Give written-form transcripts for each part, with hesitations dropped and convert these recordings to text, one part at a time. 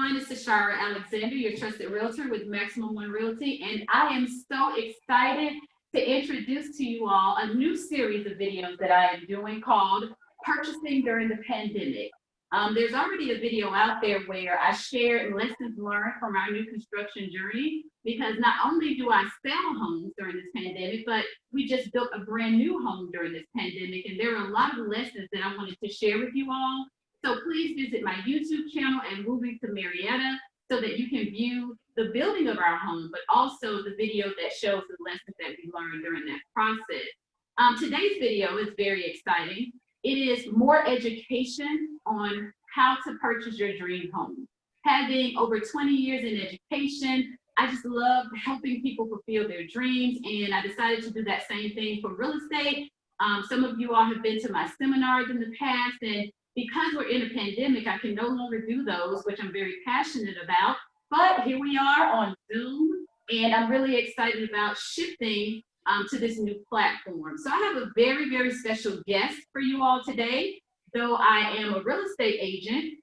everyone. It's TesHarra Alexander, your trusted realtor with Maximum One Realty, and I am so excited to introduce to you all a new series of videos that I am doing called Purchasing During the Pandemic. There's already a video out there where I shared lessons learned from our new construction journey, because not only do I sell homes during this pandemic, but we just built a brand new home during this pandemic, and there are a lot of lessons that I wanted to share with you all. So please visit my YouTube channel and moving to Marietta so that you can view the building of our home, but also the video that shows the lessons that we learned during that process. Today's video is very exciting. It is more education on how to purchase your dream home. Having over 20 years in education, I just love helping people fulfill their dreams, and I decided to do that same thing for real estate. Some of you all have been to my seminars in the past, and because we're in a pandemic, I can no longer do those, which I'm very passionate about. But here we are on Zoom, and I'm really excited about shifting to this new platform. So I have a very, very special guest for you all today. Though I am a real estate agent,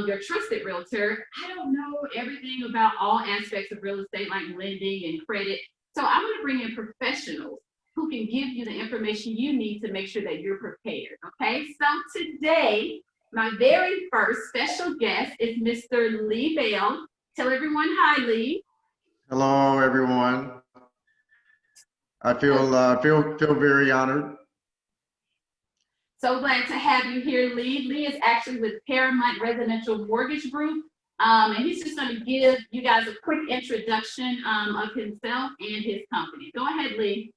your trusted realtor, I don't know everything about all aspects of real estate like lending and credit. So I'm going to bring in professionals who can give you the information you need to make sure that you're prepared, okay? So today, my very first special guest is Mr. lbell. Tell everyone hi, Lee. Hello, everyone. I feel very honored. So glad to have you here, Lee. Lee is actually with Paramount Residential Mortgage Group, and he's just going to give you guys a quick introduction of himself and his company. Go ahead, Lee.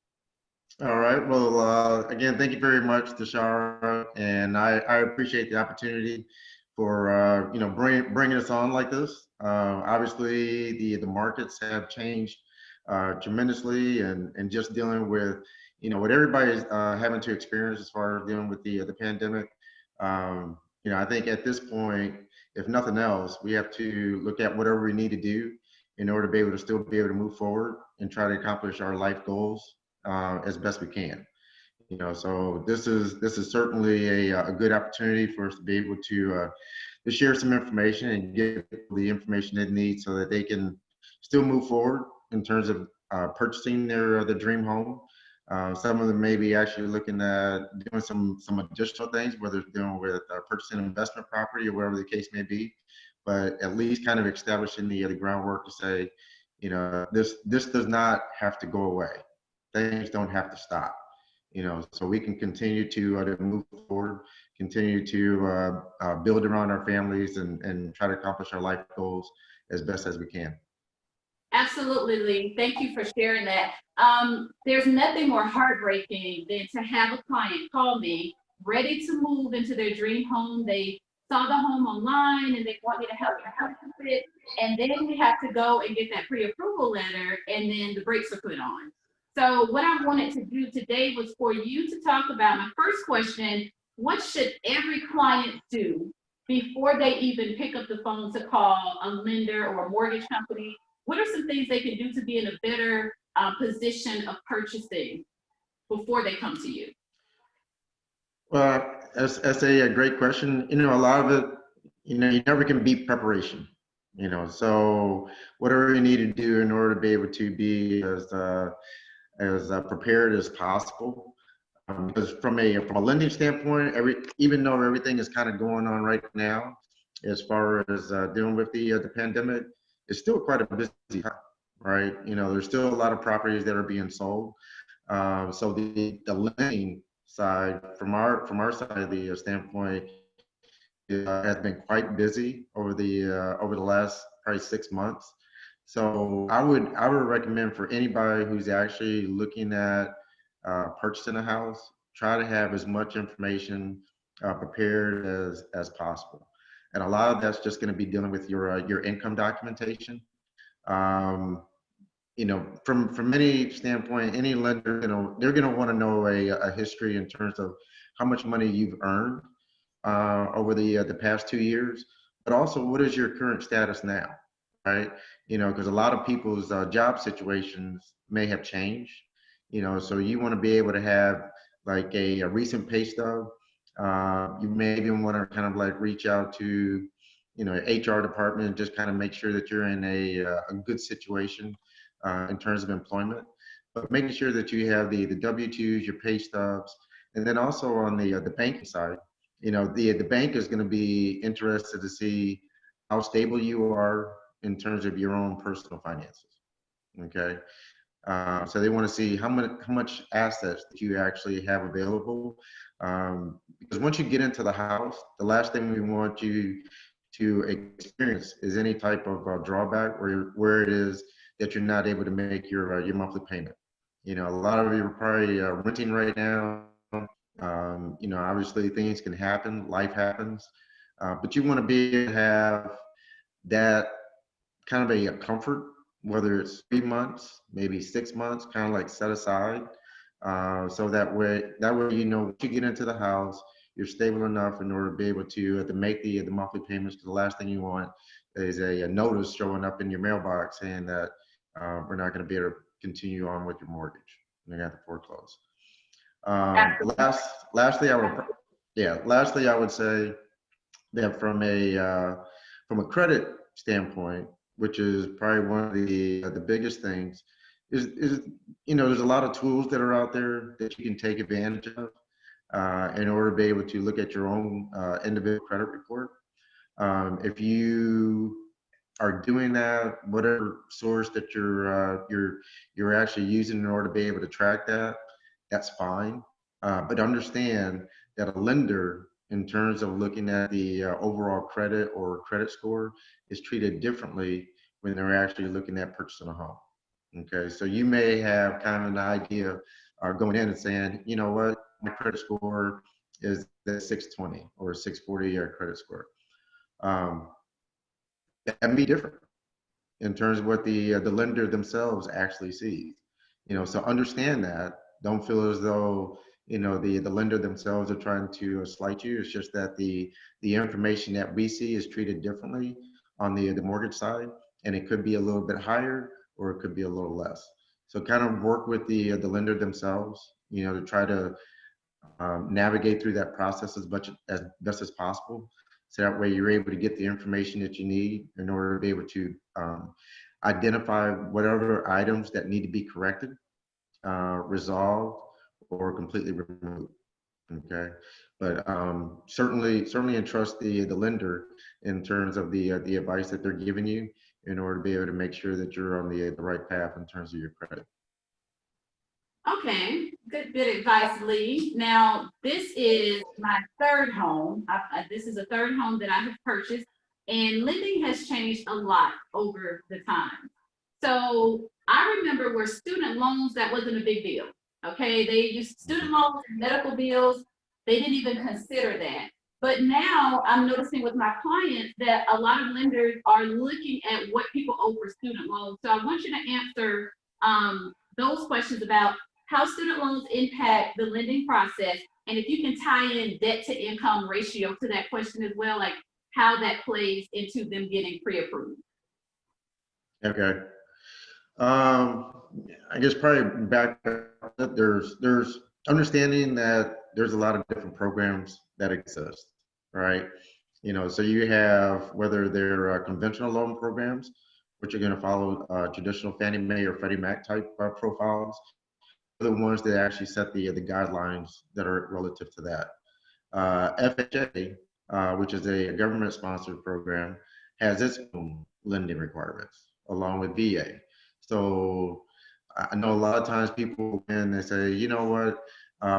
All right. Well, again, thank you very much, TesHarra, and I appreciate the opportunity for bringing us on like this. Obviously, the markets have changed tremendously, and just dealing with what everybody's having to experience as far as dealing with the pandemic. I think at this point, if nothing else, we have to look at whatever we need to do in order to be able to still be able to move forward and try to accomplish our life goals as best we can. So this is certainly a good opportunity for us to be able to share some information and get the information they need so that they can still move forward in terms of purchasing their dream home. Some of them may be actually looking at doing some additional things, whether it's dealing with purchasing investment property or whatever the case may be, but at least kind of establishing the groundwork to say, this does not have to go away. Things don't have to stop. So we can continue to move forward, continue to build around our families and try to accomplish our life goals as best as we can. Absolutely, Lee. Thank you for sharing that. There's nothing more heartbreaking than to have a client call me ready to move into their dream home. They saw the home online and they want me to help them purchase it. And then we have to go and get that pre-approval letter, and then the brakes are put on. So what I wanted to do today was for you to talk about my first question: what should every client do before they even pick up the phone to call a lender or a mortgage company? What are some things they can do to be in a better position of purchasing before they come to you? Well, that's a great question. A lot of it, you never can beat preparation. So whatever you need to do in order to be able to be as prepared as possible. Because from a lending standpoint, even though everything is kind of going on right now, as far as dealing with the pandemic, it's still quite a busy time, right? There's still a lot of properties that are being sold. So the lending side, from our side of the standpoint, has been quite busy over the last probably 6 months. So I would recommend for anybody who's actually looking at purchasing a house, try to have as much information prepared as possible. And a lot of that's just going to be dealing with your income documentation. From any standpoint, any lender, they're going to want to know a history in terms of how much money you've earned over the past 2 years, but also what is your current status now, right? Because a lot of people's job situations may have changed. So you want to be able to have like a recent pay stub. You may even want to kind of like reach out to HR department, just kind of make sure that you're in a good situation in terms of employment, but making sure that you have the W-2s, your pay stubs, and then also on the banking side, the bank is going to be interested to see how stable you are in terms of your own personal finances. Okay. So they want to see how much assets that you actually have available. Because once you get into the house, the last thing we want you to experience is any type of drawback where it is that you're not able to make your monthly payment. A lot of you are probably renting right now. Obviously things can happen, life happens, but you want to be able to have that kind of a comfort, whether it's 3 months, maybe 6 months, kind of like set aside. So that way, once you get into the house, you're stable enough in order to be able to make the monthly payments. Because the last thing you want is a notice showing up in your mailbox saying that we're not going to be able to continue on with your mortgage. You're going to have to foreclose. Lastly, I would say that from a credit standpoint, which is probably one of the biggest things, is there's a lot of tools that are out there that you can take advantage of in order to be able to look at your own individual credit report. If you are doing that, whatever source that you're actually using in order to be able to track that, that's fine. But understand that a lender, in terms of looking at the overall credit or credit score, is treated differently when they're actually looking at purchasing a home. Okay, so you may have kind of an idea going in and saying, you know what, my credit score is the 620 or 640 credit score. That can be different in terms of what the lender themselves actually sees. So understand that. Don't feel as though the lender themselves are trying to slight you. It's just that the information that we see is treated differently on the mortgage side, and it could be a little bit higher or it could be a little less. So kind of work with the lender themselves, to try to navigate through that process as best as possible. So that way you're able to get the information that you need in order to be able to identify whatever items that need to be corrected, resolved, or completely removed. Okay, but certainly entrust the lender in terms of the advice that they're giving you in order to be able to make sure that you're on the right path in terms of your credit. Okay, good advice, Lee. Now, this is my third home. This is a third home that I have purchased, and lending has changed a lot over the time. So I remember where student loans, that wasn't a big deal. Okay, they used student loans and medical bills. They didn't even consider that. But now I'm noticing with my clients that a lot of lenders are looking at what people owe for student loans. So I want you to answer those questions about how student loans impact the lending process, and if you can tie in debt to income ratio to that question as well, like how that plays into them getting pre-approved. Okay. I guess probably back up, there's understanding that there's a lot of different programs that exist, right? So you have, whether they're conventional loan programs, which are going to follow traditional Fannie Mae or Freddie Mac type profiles, the ones that actually set the guidelines that are relative to that. FHA, which is a government-sponsored program, has its own lending requirements along with VA. So I know a lot of times people come in and say, you know what,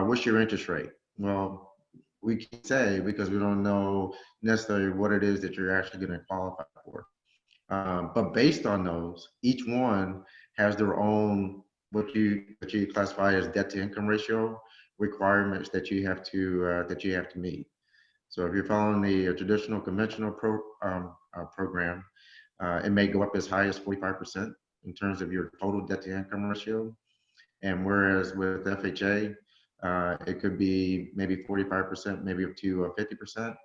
what's your interest rate? Well, we can't say because we don't know necessarily what it is that you're actually going to qualify for. But based on those, each one has their own what you classify as debt to income ratio requirements that you have to meet. So if you're following the traditional conventional program, it may go up as high as 45% in terms of your total debt to income ratio. And whereas with FHA, it could be maybe 45%, maybe up to 50%.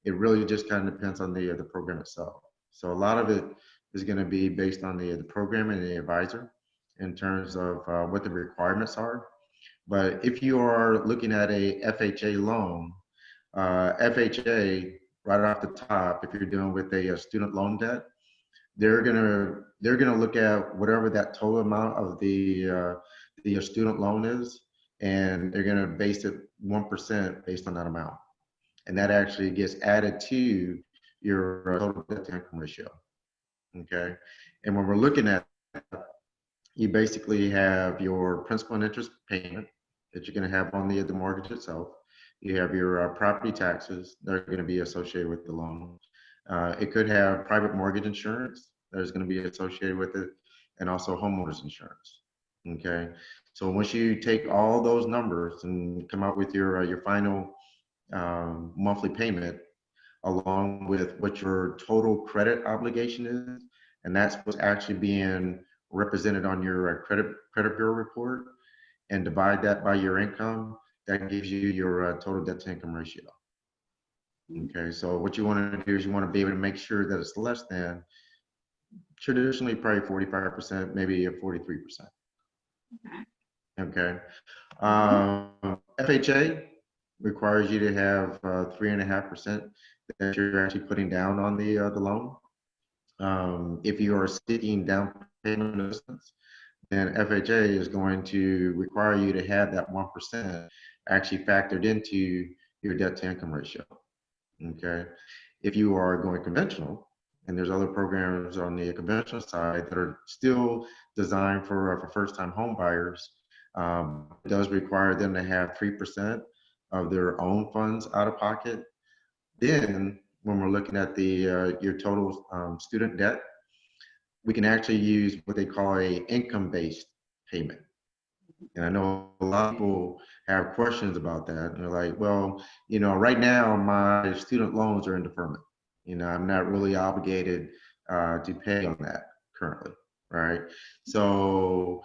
It really just kind of depends on the program itself. So a lot of it is going to be based on the program and the advisor in terms of what the requirements are. But if you are looking at a FHA loan, FHA right off the top, if you're dealing with a student loan debt, they're gonna look at whatever that total amount of the student loan is, and they're gonna base it 1% based on that amount, and that actually gets added to your total debt to income ratio. Okay, and when we're looking at, you basically have your principal and interest payment that you're going to have on the mortgage itself. You have your property taxes that are going to be associated with the loan. It could have private mortgage insurance that is going to be associated with it, and also homeowners insurance. Okay, so once you take all those numbers and come up with your final monthly payment, along with what your total credit obligation is, and that's what's actually being represented on your credit bureau report, and divide that by your income, that gives you your total debt to income ratio. Okay, so what you want to do is you want to be able to make sure that it's less than traditionally probably 45%, maybe a 43%. Okay. FHA requires you to have 3.5% that you're actually putting down on the loan. If you are seeking down payment assistance, then FHA is going to require you to have that 1% actually factored into your debt to income ratio. Okay. If you are going conventional, and there's other programs on the conventional side that are still designed for first-time home buyers, it does require them to have 3% of their own funds out of pocket. Then, when we're looking at the your total student debt, we can actually use what they call a income-based payment. And I know a lot of people have questions about that. And they're like, well, right now my student loans are in deferment. I'm not really obligated to pay on that currently, right? So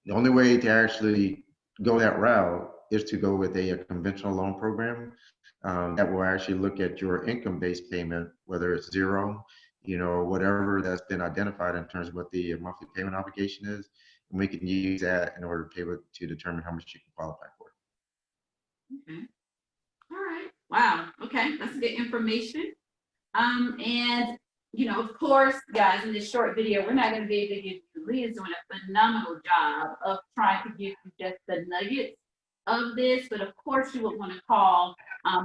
the only way to actually go that route is to go with a conventional loan program that will actually look at your income-based payment, whether it's zero, whatever that's been identified in terms of what the monthly payment obligation is, and we can use that in order to be able to determine how much you can qualify for. Okay. All right. Wow. Okay. That's good information. And of course, guys, in this short video, we're not going to be able to give you. Lee is doing a phenomenal job of trying to give you just the nuggets of this, but of course, you would want to call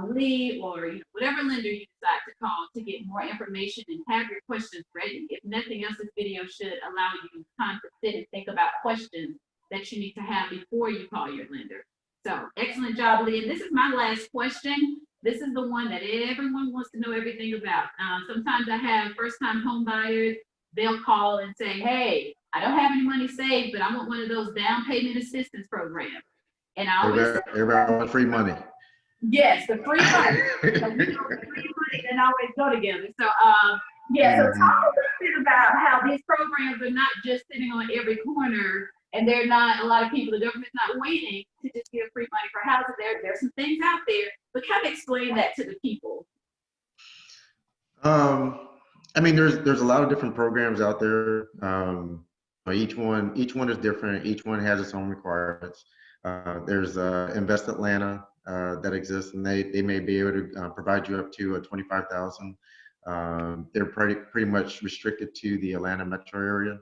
Lee or whatever lender you decide to call to get more information and have your questions ready. If nothing else, this video should allow you time to sit and think about questions that you need to have before you call your lender. So excellent job, Lee. And this is my last question. This is the one that everyone wants to know everything about. Sometimes I have first-time home buyers. They'll call and say, hey, I don't have any money saved, but I want one of those down payment assistance programs. And I always say, everybody wants free money. Yes, the free money. So free money and always go together. So yeah, so talk a little bit about how these programs are not just sitting on every corner, and they're not, a lot of people, the government's not waiting to just give free money for houses. There's some things out there, but kind of explain that to the people. I mean, there's a lot of different programs out there. Each one is different. Each one has its own requirements. There's Invest Atlanta that exists, and they may be able to provide you up to 25,000. They're pretty much restricted to the Atlanta metro area.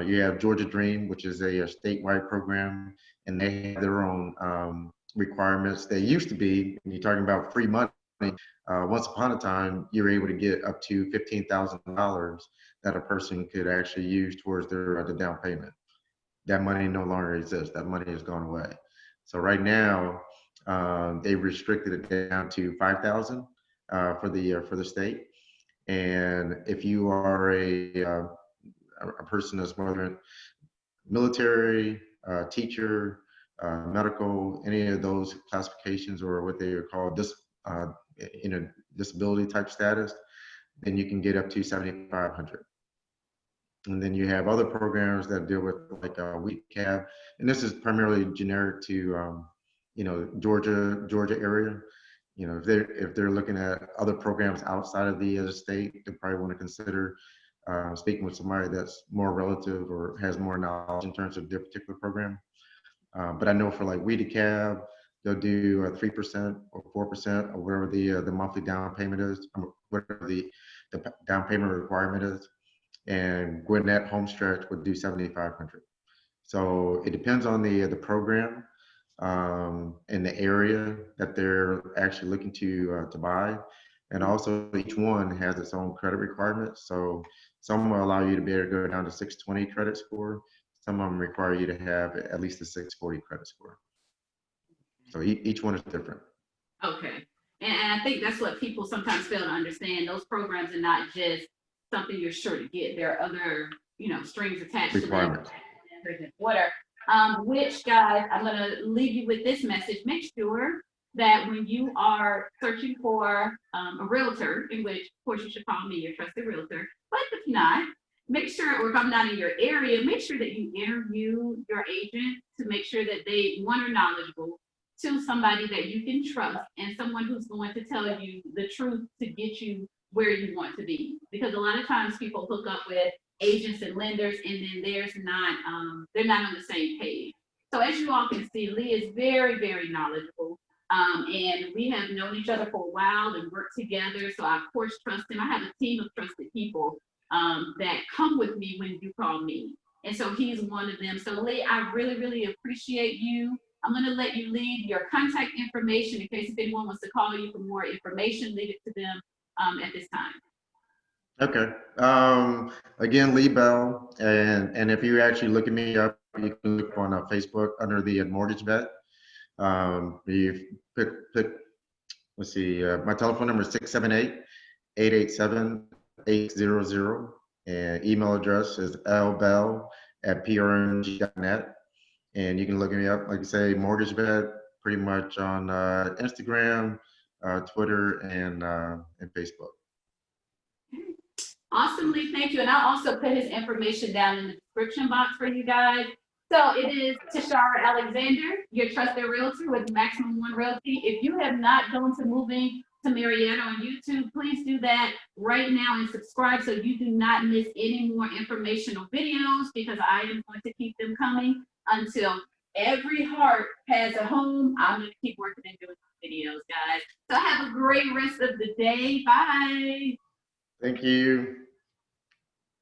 You have Georgia Dream, which is a statewide program, and they have their own requirements. They used to be, when you're talking about free money, once upon a time, you were able to get up to $15,000 that a person could actually use towards their the down payment. That money no longer exists. That money has gone away. So right now, they restricted it down to 5,000 for the state. And if you are a person that's whether military, teacher, medical, any of those classifications, or what they call disability type status, then you can get up to 7,500. And then you have other programs that deal with like WECAB, and this is primarily generic to Georgia area. If they're looking at other programs outside of the state, they probably want to consider speaking with somebody that's more relative or has more knowledge in terms of their particular program. But I know for like WECAB, they'll do 3% or 4% or whatever the monthly down payment is, whatever the down payment requirement is. And Gwinnett Homestretch would do 7,500. So it depends on the program and the area that they're actually looking to buy. And also each one has its own credit requirements. So some will allow you to be able to go down to 620 credit score. Some of them require you to have at least a 640 credit score. So each one is different. Okay. And I think that's what people sometimes fail to understand. Those programs are not just something you're sure to get. There are other, strings attached to them. Requirements. Whatever. Which, guys, I'm going to leave you with this message. Make sure that when you are searching for a realtor, in which, of course, you should call me your trusted realtor, but if not, make sure, or if I'm not in your area, make sure that you interview your agent to make sure that they, one, are knowledgeable, two, somebody that you can trust, and someone who's going to tell you the truth to get you where you want to be. Because a lot of times people hook up with agents and lenders, and then they're not on the same page. So as you all can see, Lee is very, very knowledgeable. And we have known each other for a while and worked together. So I, of course, trust him. I have a team of trusted people that come with me when you call me. And so he's one of them. So Lee, I really, really appreciate you. I'm going to let you leave your contact information in case if anyone wants to call you for more information, leave it to them at this time. Okay. Again, Lee Bell, and if you actually look at me up, you can look on Facebook under the mortgage vet. You pick, let's see, my telephone number is 678-887-800, and email address is lbell@prmg.net. And you can look me up, like I say, mortgage vet, pretty much on Instagram, Twitter, and Facebook. Awesomely, thank you. And I'll also put his information down in the description box for you guys. So it is TesHarra Alexander, your trusted realtor with Maximum One Realty. If you have not gone to Moving to Marietta on YouTube, please do that right now and subscribe so you do not miss any more informational videos, because I am going to keep them coming until every heart has a home. I'm going to keep working and doing videos, guys. So have a great rest of the day. Bye. Thank you.